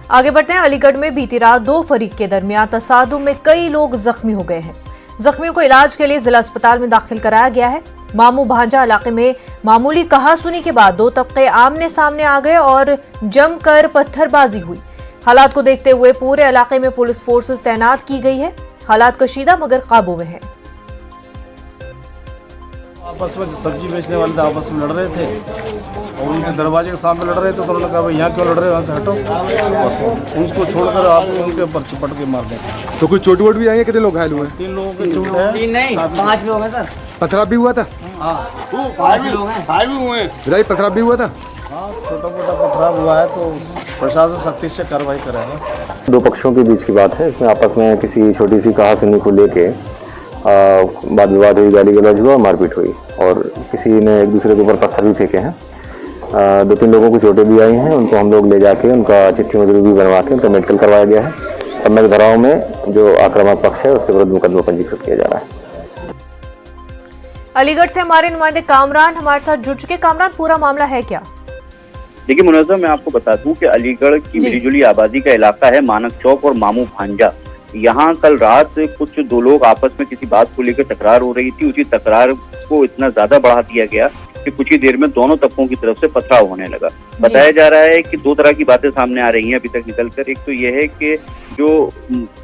आगे बढ़ते हैं। अलीगढ़ में बीती रात दो फरीक के दरमियान तसादुम में कई लोग जख्मी हो गए हैं। जख्मियों को इलाज के लिए जिला अस्पताल में दाखिल कराया गया है। मामू भांजा इलाके में मामूली कहासुनी के बाद दो तबके आमने सामने आ गए और जमकर पत्थरबाजी हुई। हालात को देखते हुए पूरे इलाके में पुलिस फोर्सेस तैनात की गई है। हालात कशीदा मगर काबू में है। आपस में सब्जी बेचने वाले तो आपस में लड़ रहे थे और उनके दरवाजे के सामने लड़ रहे थे, तो उन्होंने कहा भाई यहाँ क्यों लड़ रहे हो, वहाँ से हटो, उसको छोड़कर आप उनके ऊपर चिपट के मार दें। तो कुछ चोट वोट भी आई है? कितने लोग घायल हुए? 3 लोगों के चोट है। 3 नहीं 5 लोग हैं सर। पथराव भी हुआ था? हाँ 5 लोग हैं। 5 भी हुए हैं। पथराव भी हुआ था? हाँ छोटा मोटा पथराव हुआ है, तो प्रशासन सख्ती से कार्रवाई करेगा। दो पक्षों के बीच की बात है। इसमें आपस में किसी छोटी सी कहासुनी को लेके वाद विवाद हुई, गाली गलौज हुआ, मारपीट हुई और किसी ने एक दूसरे के ऊपर पत्थर भी फेंके हैं। 2-3 लोगों को चोटें भी आई हैं। उनको हम लोग ले जाके उनका चिट्ठी मजरूर भी बनवा के उनका मेडिकल करवाया गया है। सम्यक धाराओं में जो आक्रामक पक्ष है उसके विरुद्ध मुकदमा पंजीकृत किया जा रहा है। अलीगढ़ से हमारे नुमाइंदे कामरान हमारे साथ जुड़ चुके। कामरान, पूरा मामला है क्या? देखिए मुनज़्ज़म, मैं आपको बता दूं कि अलीगढ़ की मिलीजुली आबादी का इलाका है मानक चौक और मामू भांजा। यहाँ कल रात कुछ 2 लोग आपस में किसी बात को लेकर तकरार हो रही थी। उसी तकरार को इतना ज्यादा बढ़ा दिया गया कि कुछ ही देर में दोनों तबकों की तरफ से पथराव होने लगा। बताया जा रहा है कि 2 तरह की बातें सामने आ रही हैं अभी तक निकलकर। एक तो यह है कि जो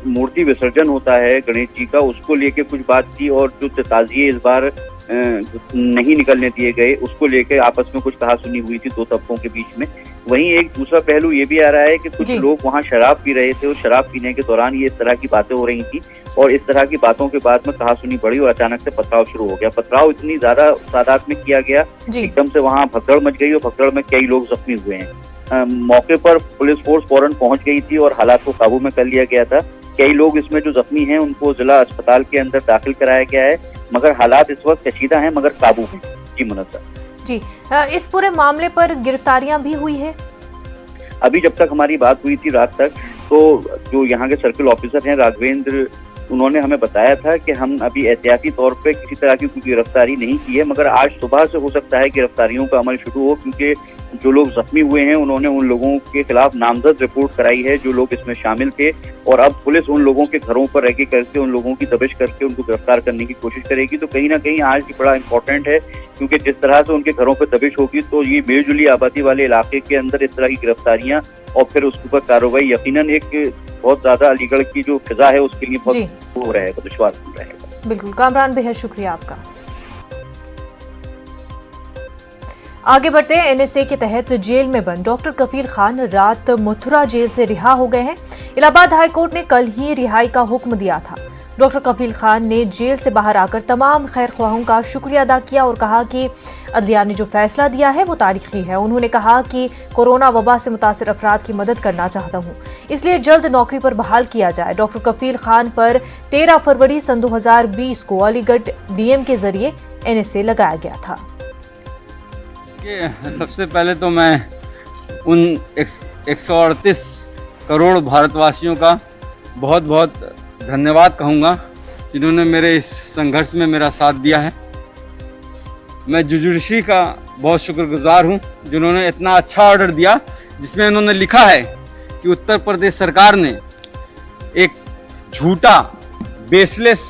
मूर्ति विसर्जन होता है गणेश जी का, उसको लेके कुछ बात थी और जो ताजिए इस बार नहीं निकलने दिए गए उसको लेकर आपस में कुछ कहासुनी हुई थी 2 तबकों के बीच में। वहीं एक दूसरा पहलू ये भी आ रहा है कि कुछ लोग वहाँ शराब पी रहे थे और शराब पीने के दौरान ये इस तरह की बातें हो रही थी और इस तरह की बातों के बाद में कहासुनी बढ़ी और अचानक से पथराव शुरू हो गया। पथराव इतनी ज्यादा तादाद में किया गया, एकदम से वहाँ भगदड़ मच गई और भगदड़ में कई लोग जख्मी हुए हैं। मौके पर पुलिस फोर्स फौरन पहुंच गई थी और हालात को काबू में कर लिया गया था। कई लोग इसमें जो जख्मी हैं उनको जिला अस्पताल के अंदर दाखिल कराया गया है, मगर हालात इस वक्त कशीदा हैं मगर काबू में। जी मुनज़्ज़म जी, इस पूरे मामले पर गिरफ्तारियां भी हुई है? अभी जब तक हमारी बात हुई थी रात तक, तो जो यहाँ के सर्किल ऑफिसर हैं राघवेंद्र, उन्होंने हमें बताया था कि हम अभी एहतियाती तौर पे किसी तरह की कोई गिरफ्तारी नहीं की है, मगर आज सुबह से हो सकता है गिरफ्तारियों का अमल शुरू हो, क्योंकि जो लोग जख्मी हुए हैं उन्होंने उन लोगों के खिलाफ नामजद रिपोर्ट कराई है जो लोग इसमें शामिल थे और अब पुलिस उन लोगों के घरों पर रेकी करके उन लोगों की दबिश करके उनको गिरफ्तार करने की कोशिश करेगी। तो कहीं ना कहीं आज भी बड़ा इंपॉर्टेंट है, क्योंकि जिस तरह से उनके घरों पर दबिश होगी तो ये मिलजुली आबादी वाले इलाके के अंदर इस तरह की गिरफ्तारियां और फिर उसके ऊपर कार्रवाई यकीनन एक बहुत ज्यादा अलीगढ़ की जो फिजा है उसके लिए बहुत हो रहेगा, दुश्वार रहेगा। बिल्कुल कामरान, बेहद शुक्रिया आपका। आगे बढ़ते हैं। एनएसए के तहत जेल में बंद डॉक्टर कफील खान रात मथुरा जेल से रिहा हो गए हैं। इलाहाबाद हाईकोर्ट ने कल ही रिहाई का हुक्म दिया था। डॉक्टर कफील खान ने जेल से बाहर आकर तमाम खैर ख्वाहों का शुक्रिया अदा किया और कहा कि अदलिया ने जो फैसला दिया है वो तारीखी है। उन्होंने कहा कि कोरोना वबा से मुतासिर अफराद की मदद करना चाहता हूँ, इसलिए जल्द नौकरी पर बहाल किया जाए। डॉक्टर कफील खान पर 13 फरवरी सन 2020 को अलीगढ़ डीएम के जरिए एनएसए लगाया गया था। सबसे पहले तो मैं उन 138 करोड़ भारतवासियों का बहुत बहुत धन्यवाद कहूँगा जिन्होंने मेरे इस संघर्ष में मेरा साथ दिया है। मैं जुडिशरी का बहुत शुक्रगुजार हूँ जिन्होंने इतना अच्छा ऑर्डर दिया जिसमें उन्होंने लिखा है कि उत्तर प्रदेश सरकार ने एक झूठा, बेसलेस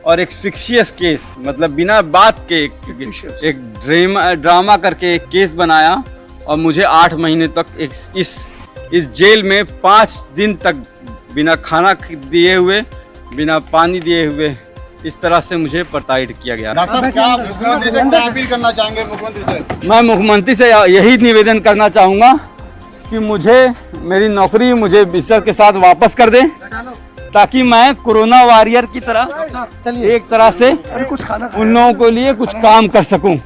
और एक फिक्शियस केस, मतलब बिना बात के एक ड्रामा करके एक केस बनाया और मुझे 8 महीने तक इस जेल में 5 दिन तक बिना खाना दिए हुए, बिना पानी दिए हुए इस तरह से मुझे प्रताड़ित किया गया। डॉक्टर, क्या अपील करना चाहेंगे मुख्यमंत्री से? मैं मुख्यमंत्री से यही निवेदन करना चाहूँगा कि मुझे मेरी नौकरी मुझे इज्जत के साथ वापस कर दें, ताकि मैं कोरोना वॉरियर की तरह एक तरह से उन लोगों के लिए कुछ काम कर सकूं।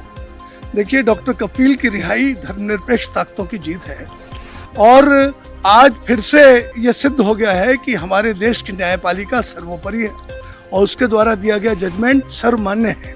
देखिए, डॉक्टर कफील की रिहाई धर्मनिरपेक्ष ताकतों की जीत है और आज फिर से ये सिद्ध हो गया है कि हमारे देश की न्यायपालिका सर्वोपरि है और उसके द्वारा दिया गया जजमेंट सर्वमान्य है।